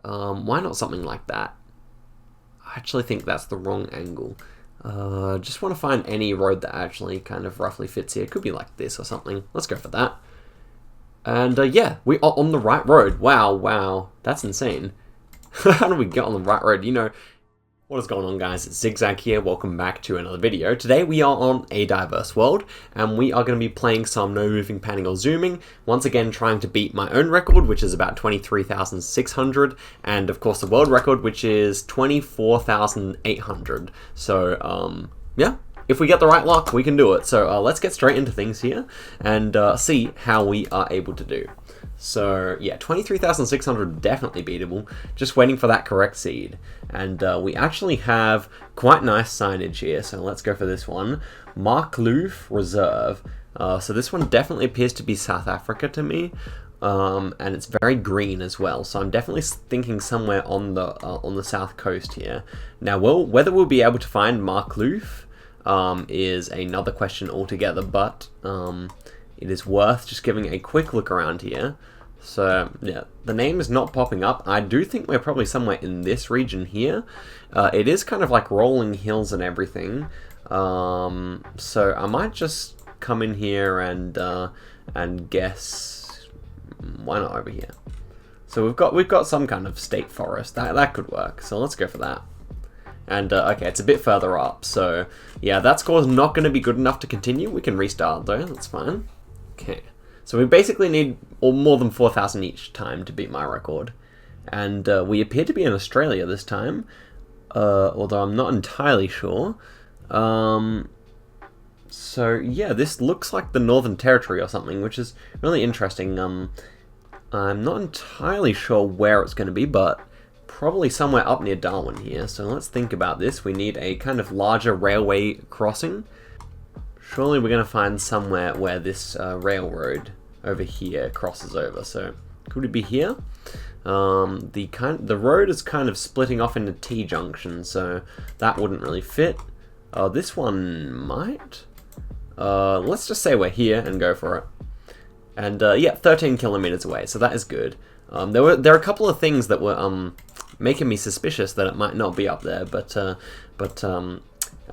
Why not something like that? I actually think that's the wrong angle. Just want to find any road that actually kind of roughly fits here. It could be like this or something. Let's go for that. And yeah, we are on the right road. Wow, wow. That's insane. How do we get on the right road? You know, what is going on, guys? It's Zigzag here. Welcome back to another video. Today we are on A Diverse World, and we are going to be playing some no moving, panning, or zooming. Once again, trying to beat my own record, which is about 23,600, and of course the world record, which is 24,800. So, yeah. If we get the right luck, we can do it. So let's get straight into things here and see how we are able to do. So yeah, 23,600 definitely beatable. Just waiting for that correct seed. And we actually have quite nice signage here. So let's go for this one. Marklouf Reserve. So this one definitely appears to be South Africa to me. And it's very green as well. So I'm definitely thinking somewhere on the south coast here. Now, whether we'll be able to find Marklouf is another question altogether, but it is worth just giving a quick look around here. So yeah, the name is not popping up. I do think we're probably somewhere in this region here. It is kind of like rolling hills and everything. So I might just come in here and guess. Why not over here? So we've got some kind of state forest that could work. So let's go for that. And, okay, it's a bit further up, so, yeah, that score is not going to be good enough to continue. We can restart, though, that's fine. Okay, so we basically need more than 4,000 each time to beat my record. And we appear to be in Australia this time, although I'm not entirely sure. So, yeah, this looks like the Northern Territory or something, which is really interesting. I'm not entirely sure where it's going to be, but probably somewhere up near Darwin here. So let's think about this. We need a kind of larger railway crossing. Surely we're going to find somewhere where this railroad over here crosses over. So could it be here? The road is kind of splitting off into T-junctions, so that wouldn't really fit. This one might. Let's just say we're here and go for it. And yeah, 13 kilometers away, so that is good. There are a couple of things that were making me suspicious that it might not be up there, but at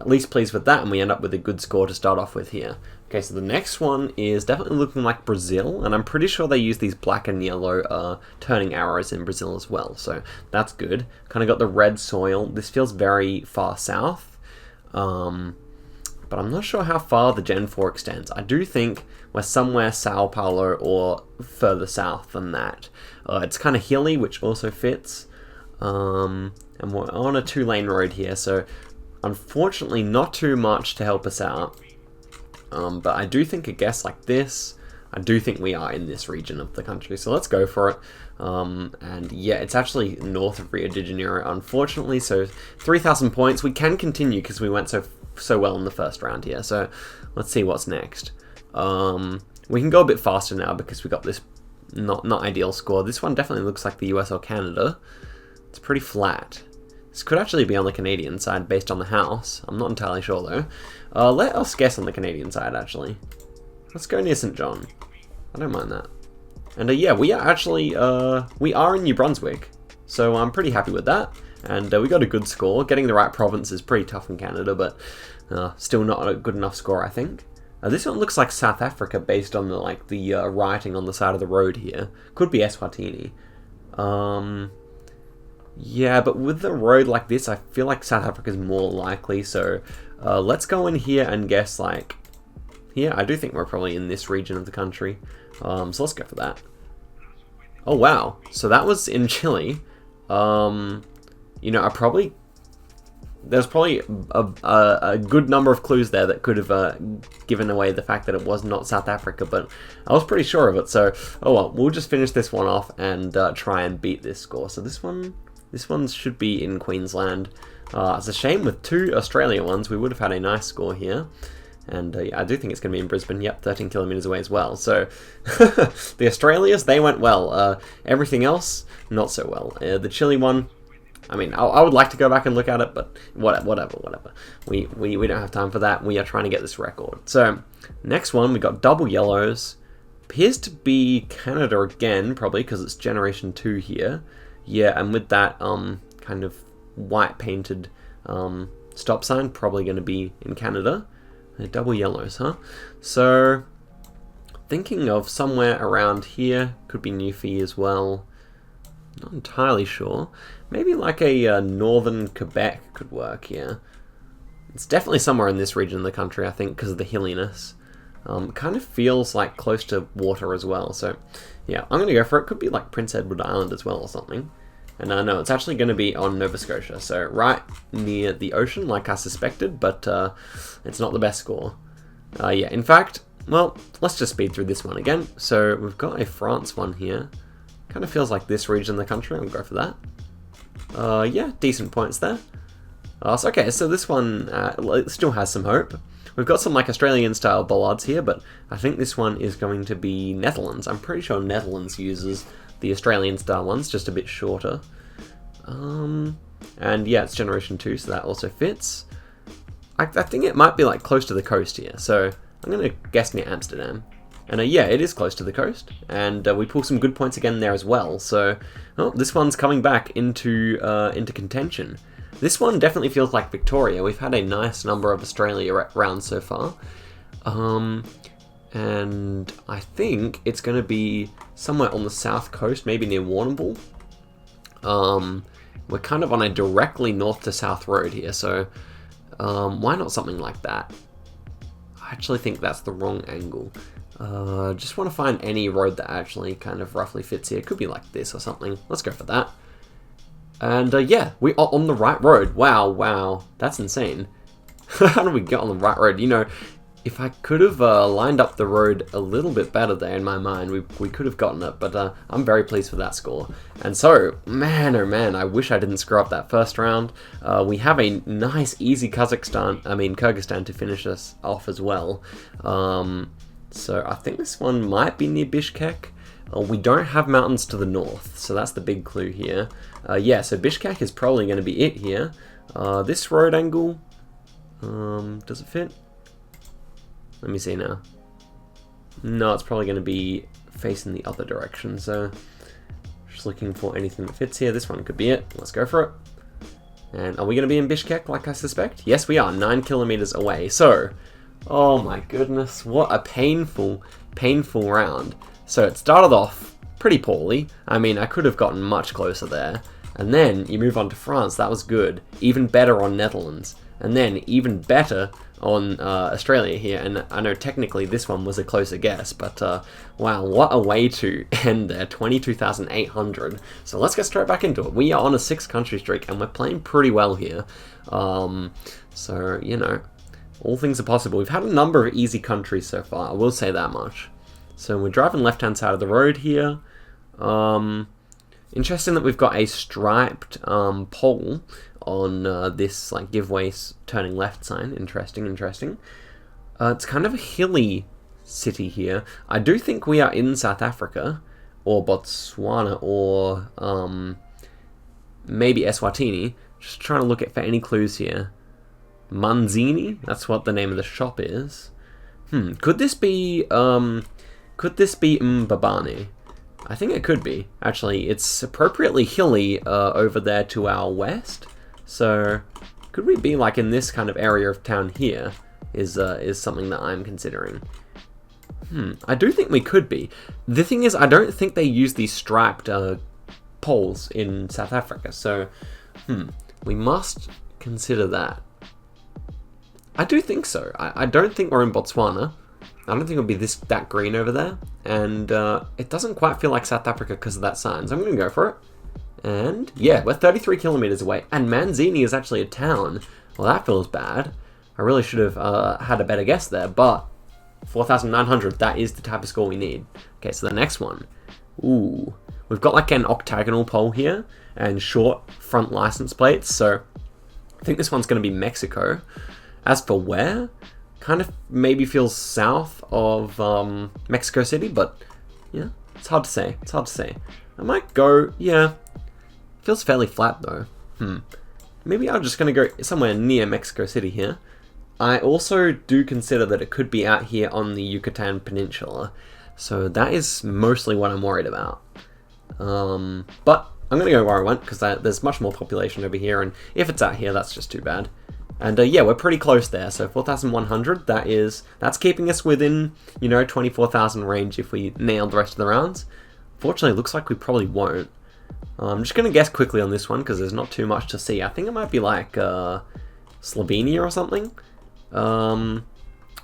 least pleased with that, and we end up with a good score to start off with here. Okay, so the next one is definitely looking like Brazil, and I'm pretty sure they use these black and yellow turning arrows in Brazil as well, so that's good. Kind of got the red soil. This feels very far south, but I'm not sure how far the Gen 4 extends. I do think we're somewhere Sao Paulo or further south than that. It's kind of hilly, which also fits. And we're on a 2-lane road here, so unfortunately not too much to help us out. But I do think a guess like this, I do think we are in this region of the country, so let's go for it. And yeah, it's actually north of Rio de Janeiro, unfortunately, so 3,000 points. We can continue because we went so well in the first round here, so let's see what's next. We can go a bit faster now because we got this not ideal score. This one definitely looks like the US or Canada. It's pretty flat. This could actually be on the Canadian side based on the house. I'm not entirely sure though. Let us guess on the Canadian side actually. Let's go near St. John. I don't mind that. And yeah, we are actually, we are in New Brunswick. So I'm pretty happy with that. And we got a good score. Getting the right province is pretty tough in Canada, but still not a good enough score, I think. This one looks like South Africa based on the writing on the side of the road here. Could be Eswatini. Yeah, but with the road like this, I feel like South Africa is more likely. So let's go in here and guess like here. I do think we're probably in this region of the country. So let's go for that. Oh wow! So that was in Chile. You know, there's probably a good number of clues there that could have given away the fact that it was not South Africa, but I was pretty sure of it. So, oh well, we'll just finish this one off and try and beat this score. So this one should be in Queensland. It's a shame with 2 Australia ones. We would have had a nice score here. And yeah, I do think it's going to be in Brisbane. Yep, 13 kilometers away as well. So the Australias, they went well. Everything else, not so well. The Chile one, I mean, I would like to go back and look at it, but whatever. We don't have time for that. We are trying to get this record. So next one, we got double yellows. Appears to be Canada again, probably because it's Generation 2 here. Yeah, and with that kind of white painted stop sign, probably going to be in Canada. They're double yellows, huh? So, thinking of somewhere around here, could be Newfie as well. Not entirely sure. Maybe like a northern Quebec could work here. It's definitely somewhere in this region of the country, I think, because of the hilliness. Kind of feels like close to water as well, so yeah, I'm going to go for it. Could be like Prince Edward Island as well or something. And I know it's actually going to be on Nova Scotia, so right near the ocean, like I suspected, but it's not the best score. Yeah, in fact, well, let's just speed through this one again. So we've got a France one here. Kind of feels like this region of the country. I'll go for that. Yeah, decent points there. So okay, so this one still has some hope. We've got some like Australian-style bollards here, but I think this one is going to be Netherlands. I'm pretty sure Netherlands uses the Australian-style ones, just a bit shorter. And yeah, it's Generation 2, so that also fits. I think it might be like close to the coast here, so I'm going to guess near Amsterdam. And yeah, it is close to the coast, and we pull some good points again there as well. So, oh, this one's coming back into contention. This one definitely feels like Victoria. We've had a nice number of Australia rounds so far. And I think it's going to be somewhere on the south coast, maybe near Warrnambool. We're kind of on a directly north to south road here, so why not something like that? I actually think that's the wrong angle. Just want to find any road that actually kind of roughly fits here. It could be like this or something. Let's go for that. And yeah, we are on the right road. Wow, that's insane. How did we get on the right road? You know, if I could have lined up the road a little bit better there in my mind, we could have gotten it, but I'm very pleased with that score. And so, man, oh man, I wish I didn't screw up that first round. We have a nice, easy Kyrgyzstan to finish us off as well. So I think this one might be near Bishkek. We don't have mountains to the north, so that's the big clue here. Yeah, so Bishkek is probably going to be it here. This road angle, does it fit? Let me see now. No, it's probably going to be facing the other direction, so just looking for anything that fits here. This one could be it. Let's go for it. And are we going to be in Bishkek like I suspect? Yes, we are, 9 kilometers away. So, oh my goodness, what a painful round. So it started off pretty poorly. I mean, I could have gotten much closer there. And then you move on to France, that was good. Even better on Netherlands. And then even better on Australia here. And I know technically this one was a closer guess, but wow, what a way to end there, 22,800. So let's get straight back into it. We are on a 6-country streak and we're playing pretty well here. So, you know, all things are possible. We've had a number of easy countries so far, I will say that much. So we're driving left-hand side of the road here. Interesting that we've got a striped pole on this like giveaway turning left sign. Interesting. It's kind of a hilly city here. I do think we are in South Africa or Botswana or maybe Eswatini. Just trying to look for any clues here. Manzini, that's what the name of the shop is. Could this be Mbabane? I think it could be. Actually, it's appropriately hilly over there to our west. So, could we be like in this kind of area of town here? Is something that I'm considering. I do think we could be. The thing is, I don't think they use these striped poles in South Africa. So, we must consider that. I do think so. I don't think we're in Botswana. I don't think it'll be that green over there. And it doesn't quite feel like South Africa because of that sign. So I'm going to go for it. And yeah, we're 33 kilometers away. And Manzini is actually a town. Well, that feels bad. I really should have had a better guess there. But 4,900, that is the type of score we need. Okay, so the next one. Ooh. We've got like an octagonal pole here. And short front license plates. So I think this one's going to be Mexico. As for where, kind of maybe feels south of Mexico City, but yeah, it's hard to say. I might go, yeah, feels fairly flat though. Maybe I'm just going to go somewhere near Mexico City here. I also do consider that it could be out here on the Yucatan Peninsula, so that is mostly what I'm worried about. But I'm going to go where I went, because there's much more population over here, and if it's out here, that's just too bad. And yeah, we're pretty close there, so 4,100, that's keeping us within, 24,000 range if we nail the rest of the rounds. Fortunately, it looks like we probably won't. I'm just going to guess quickly on this one, because there's not too much to see. I think it might be like Slovenia or something.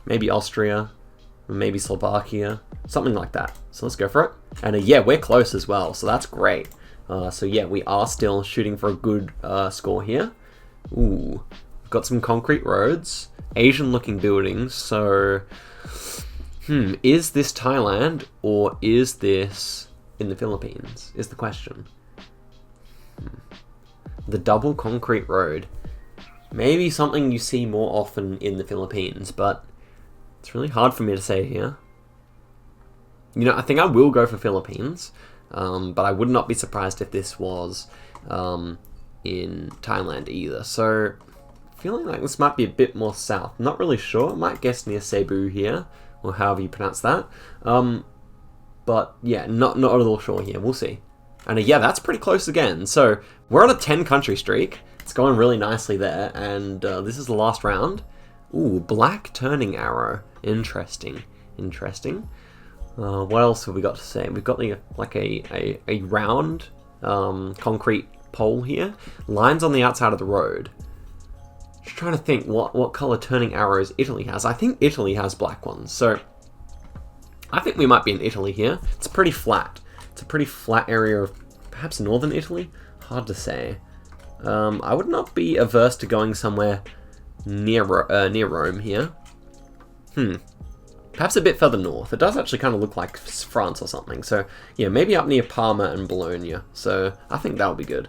Maybe Austria, maybe Slovakia, something like that. So let's go for it. And yeah, we're close as well, so that's great. So yeah, we are still shooting for a good score here. Ooh, we've got some concrete roads, Asian-looking buildings. So, is this Thailand or is this in the Philippines? Is the question. The double concrete road. Maybe something you see more often in the Philippines, but it's really hard for me to say here. I think I will go for Philippines. But I would not be surprised if this was in Thailand either. So, feeling like this might be a bit more south. Not really sure. I might guess near Cebu here, or however you pronounce that. But yeah, not at all sure here. We'll see. And yeah, that's pretty close again. So, we're on a 10-country streak. It's going really nicely there. And this is the last round. Ooh, black turning arrow. Interesting. What else have we got to say? We've got a round concrete pole here. Lines on the outside of the road. Just trying to think what color turning arrows Italy has. I think Italy has black ones. So I think we might be in Italy here. It's pretty flat. It's a pretty flat area of perhaps northern Italy. Hard to say. I would not be averse to going somewhere near Rome here. Perhaps a bit further north. It does actually kind of look like France or something. So, yeah, maybe up near Parma and Bologna. So, I think that'll be good.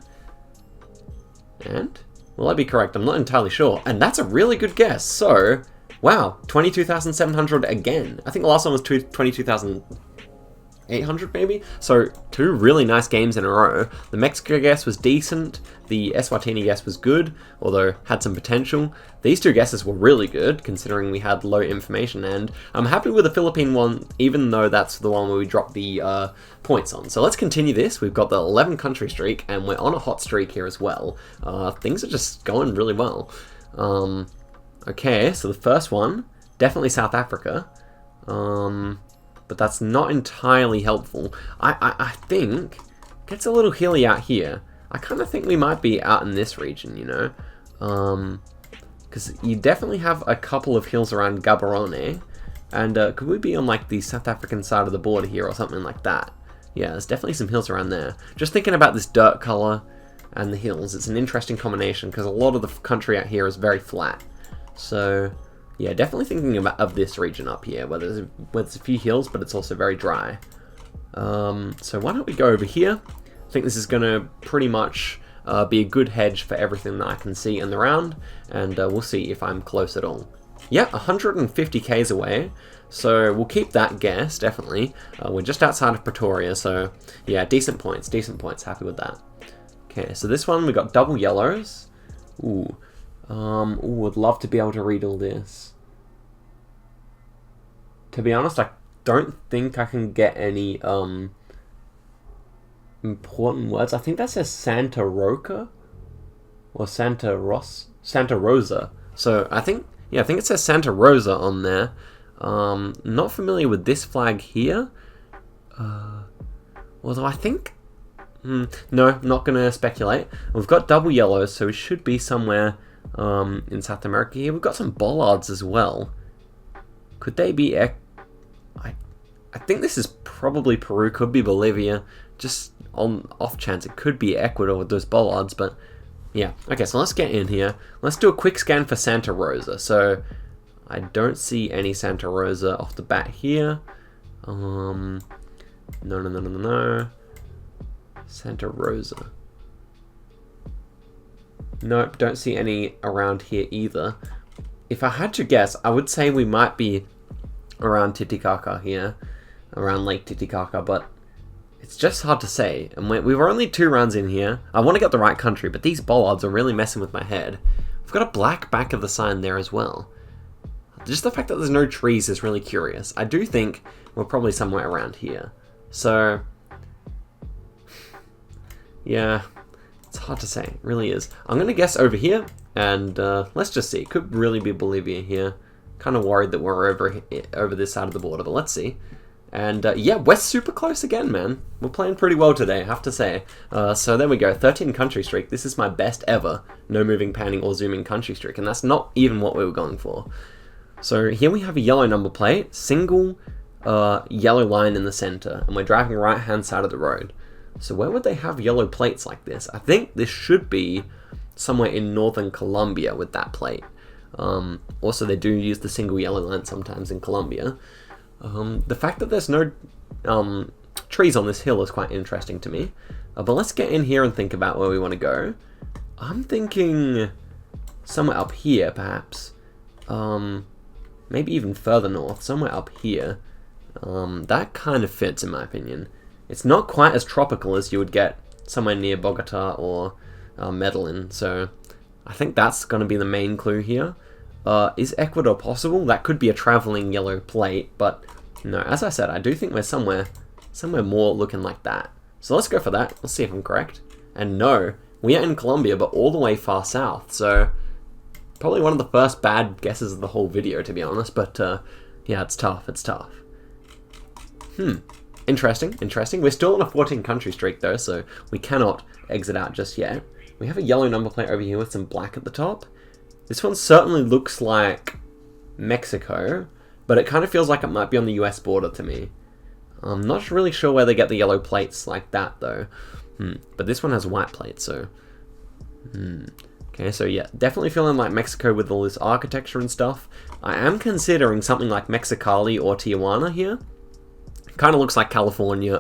And, will I be correct? I'm not entirely sure. And that's a really good guess. So, wow, 22,700 again. I think the last one was 22,800 maybe? So, 2 really nice games in a row. The Mexico guess was decent. The Eswatini guess was good, although had some potential. These 2 guesses were really good, considering we had low information, and I'm happy with the Philippine one, even though that's the one where we dropped the points on. So let's continue this. We've got the 11-country streak, and we're on a hot streak here as well. Things are just going really well. Okay, so the first one, definitely South Africa. But that's not entirely helpful. I think it gets a little hilly out here. I kind of think we might be out in this region, because you definitely have a couple of hills around Gaborone, and could we be on like the South African side of the border here or something like that? Yeah, there's definitely some hills around there. Just thinking about this dirt color and the hills, it's an interesting combination because a lot of the country out here is very flat. So yeah, definitely thinking of this region up here, where there's a few hills, but it's also very dry. So why don't we go over here? I think this is going to pretty much be a good hedge for everything that I can see in the round, and we'll see if I'm close at all. Yeah, 150 k's away, so we'll keep that guess, definitely. We're just outside of Pretoria, so yeah, decent points, happy with that. Okay, so this one we got double yellows. Ooh, would love to be able to read all this. To be honest, I don't think I can get any important words. I think that says Santa Roca or Santa Rosa. So I think it says Santa Rosa on there. Not familiar with this flag here. Although I think no, not gonna speculate. We've got double yellows, so we should be somewhere in South America here. We've got some bollards as well. Could they be I think this is probably Peru, could be Bolivia, just on off chance it could be Ecuador with those bollards, but yeah. Okay, so let's get in here. Let's do a quick scan for Santa Rosa. So I don't see any Santa Rosa off the bat here. No. Santa Rosa. Nope, don't see any around here either. If I had to guess, I would say we might be around Titicaca here. Around Lake Titicaca, but it's just hard to say. And we were only 2 rounds in here. I want to get the right country, but these bollards are really messing with my head. We've got a black back of the sign there as well. Just the fact that there's no trees is really curious. I do think we're probably somewhere around here. So Yeah, it's hard to say. It really is. I'm going to guess over here, and let's just see. It could really be Bolivia here. Kind of worried that we're over this side of the border, but let's see. And yeah, we're super close again, man. We're playing pretty well today, I have to say. So there we go, 13 country streak. This is my best ever no moving, panning, or zooming country streak, and that's not even what we were going for. So here we have a yellow number plate, single yellow line in the center, and we're driving right-hand side of the road. So where would they have yellow plates like this? I think this should be somewhere in northern Colombia with that plate. Also, they do use the single yellow line sometimes in Colombia. The fact that there's no trees on this hill is quite interesting to me. But let's get in here and think about where we want to go. I'm thinking somewhere up here, perhaps. Maybe even further north, somewhere up here. That kind of fits, in my opinion. It's not quite as tropical as you would get somewhere near Bogota or Medellin, so I think that's going to be the main clue here. Is Ecuador possible? That could be a traveling yellow plate, but no, as I said, I do think we're somewhere more looking like that. So let's go for that. Let's see if I'm correct. And no, we are in Colombia, but all the way far south, so probably one of the first bad guesses of the whole video, to be honest, but yeah, it's tough, it's tough. Interesting. We're still on a 14 country streak though, so we cannot exit out just yet. We have a yellow number plate over here with some black at the top. This one certainly looks like Mexico, but it kind of feels like it might be on the US border to me. I'm not really sure where they get the yellow plates like that though. But this one has white plates, so... Okay, so yeah, definitely feeling like Mexico with all this architecture and stuff. I am considering something like Mexicali or Tijuana here. Kind of looks like California,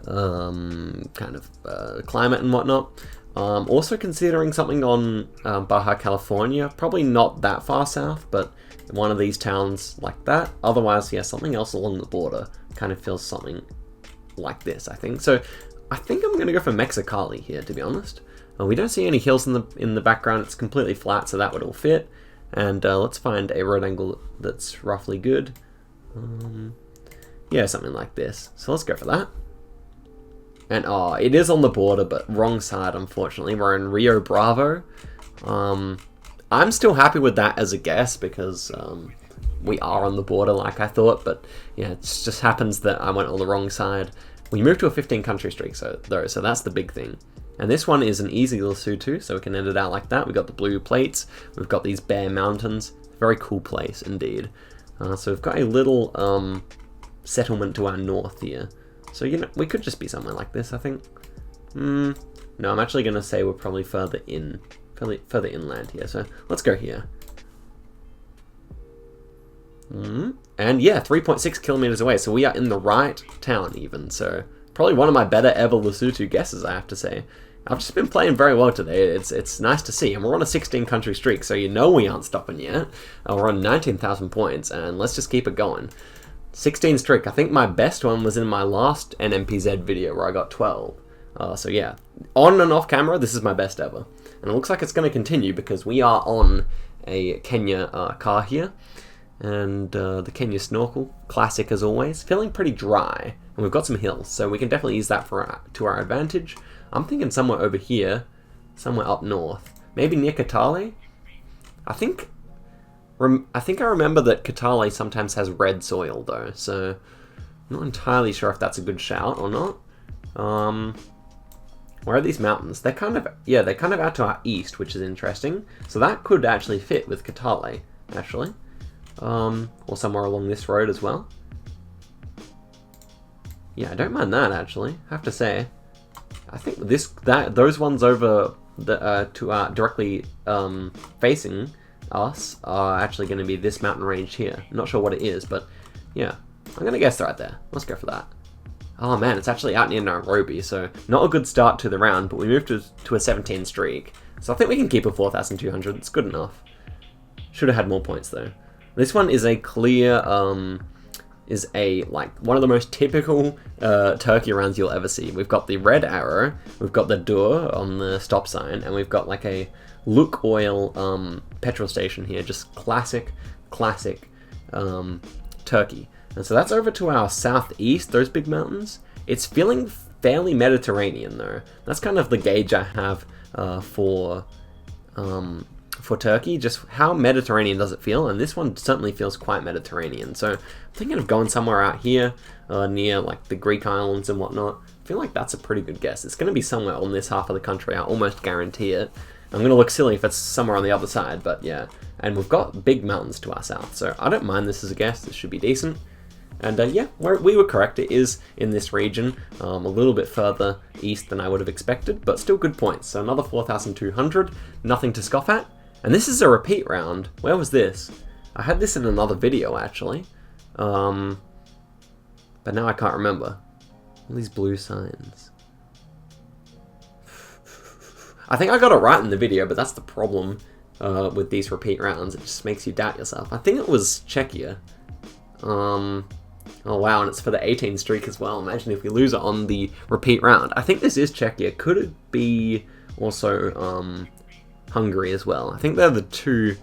kind of climate and whatnot. Also considering something on Baja California, probably not that far south, but one of these towns like that. Otherwise, yeah, something else along the border kind of feels something like this, I think. So I think I'm going to go for Mexicali here, to be honest. We don't see any hills in the background. It's completely flat, so that would all fit. And let's find a road angle that's roughly good. Yeah, something like this. So let's go for that. And it is on the border, but wrong side, unfortunately. We're in Rio Bravo. I'm still happy with that as a guess because we are on the border like I thought, but yeah, it just happens that I went on the wrong side. We moved to a 15 country streak so that's the big thing. And this one is an easy Lesotho, so we can end it out like that. We've got the blue plates, we've got these bare mountains. Very cool place indeed. So we've got a little settlement to our north here. So, you know, we could just be somewhere like this, I think. No, I'm actually going to say we're probably further inland here. So let's go here. And yeah, 3.6 kilometers away. So we are in the right town even. So probably one of my better ever Lesotho guesses, I have to say. I've just been playing very well today. It's nice to see. And we're on a 16 country streak, so you know we aren't stopping yet. We're on 19,000 points, and let's just keep it going. 16 streak. I think my best one was in my last NMPZ video where I got 12. So yeah, on and off camera, this is my best ever. And it looks like it's going to continue because we are on a Kenya car here. And the Kenya snorkel, classic as always. Feeling pretty dry. And we've got some hills, so we can definitely use that to our advantage. I'm thinking somewhere over here, somewhere up north. Maybe near Kitale? I think I remember that Kitale sometimes has red soil though, so I'm not entirely sure if that's a good shout or not. Where are these mountains? They're kind of out to our east, which is interesting. So that could actually fit with Kitale, actually. Or somewhere along this road as well. Yeah, I don't mind that actually, I have to say. I think those ones over the directly facing us are actually going to be this mountain range here. I'm not sure what it is, but yeah, I'm going to guess right there. Let's go for that. Oh man, it's actually out near Nairobi, so not a good start to the round, but we moved to a 17 streak. So I think we can keep a 4,200. It's good enough. Should have had more points though. This one is a clear, like one of the most typical turkey rounds you'll ever see. We've got the red arrow, we've got the door on the stop sign, and we've got like a Look Oil petrol station here. Just classic turkey. And so that's over to our southeast, those big mountains. It's feeling fairly Mediterranean though. That's kind of the gauge I have for Turkey. Just how Mediterranean does it feel? And this one certainly feels quite Mediterranean. So I'm thinking of going somewhere out here near like the Greek islands and whatnot. I feel like that's a pretty good guess. It's going to be somewhere on this half of the country. I almost guarantee it. I'm going to look silly if it's somewhere on the other side, but yeah. And we've got big mountains to our south, so I don't mind this as a guess. This should be decent. And yeah, we were correct. It is in this region, a little bit further east than I would have expected, but still good points. So another 4,200, nothing to scoff at. And this is a repeat round. Where was this? I had this in another video, actually. But now I can't remember. All these blue signs. I think I got it right in the video, but that's the problem with these repeat rounds. It just makes you doubt yourself. I think it was Czechia. Oh wow, and it's for the 18 streak as well. Imagine if we lose it on the repeat round. I think this is Czechia. Could it be also Hungary as well? I think they're the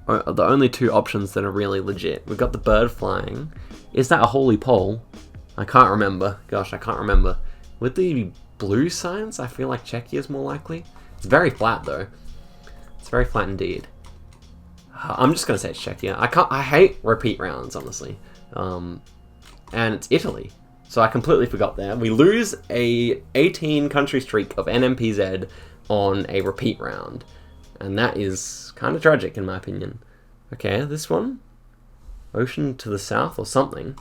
only two options that are really legit. We've got the bird flying. Is that a holy pole? I can't remember. Gosh, I can't remember. With the blue signs, I feel like Czechia is more likely. It's very flat though. It's very flat indeed. I'm just gonna say it's Czechia. I hate repeat rounds, honestly. And it's Italy. So I completely forgot there. We lose a 18 country streak of NMPZ on a repeat round. And that is kind of tragic in my opinion. Okay, this one. Ocean to the south or something.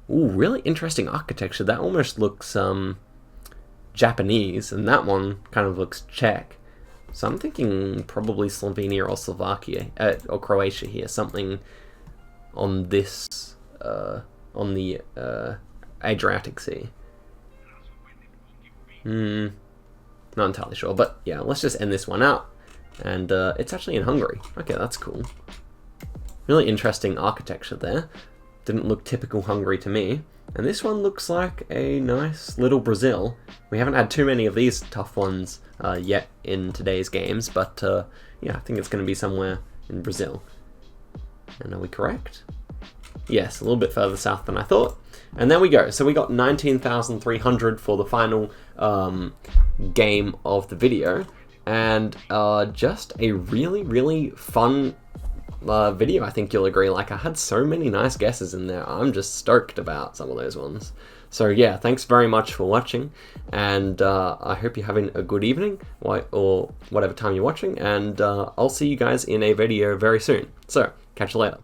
Ooh, really interesting architecture. That almost looks Japanese, and that one kind of looks Czech. So I'm thinking probably Slovenia or Slovakia or Croatia here. Something on this on the Adriatic Sea. Not entirely sure, but yeah, let's just end this one out. And it's actually in Hungary. Okay, that's cool. Really interesting architecture there. Didn't look typical Hungary to me. And this one looks like a nice little Brazil. We haven't had too many of these tough ones yet in today's games, but yeah, I think it's going to be somewhere in Brazil. And are we correct? Yes, a little bit further south than I thought. And there we go. So we got 19,300 for the final game of the video. And just a really, really fun video, I think you'll agree. Like, I had so many nice guesses in there. I'm just stoked about some of those ones. So yeah, thanks very much for watching, and I hope you're having a good evening, or whatever time you're watching, and I'll see you guys in a video very soon. So, catch you later.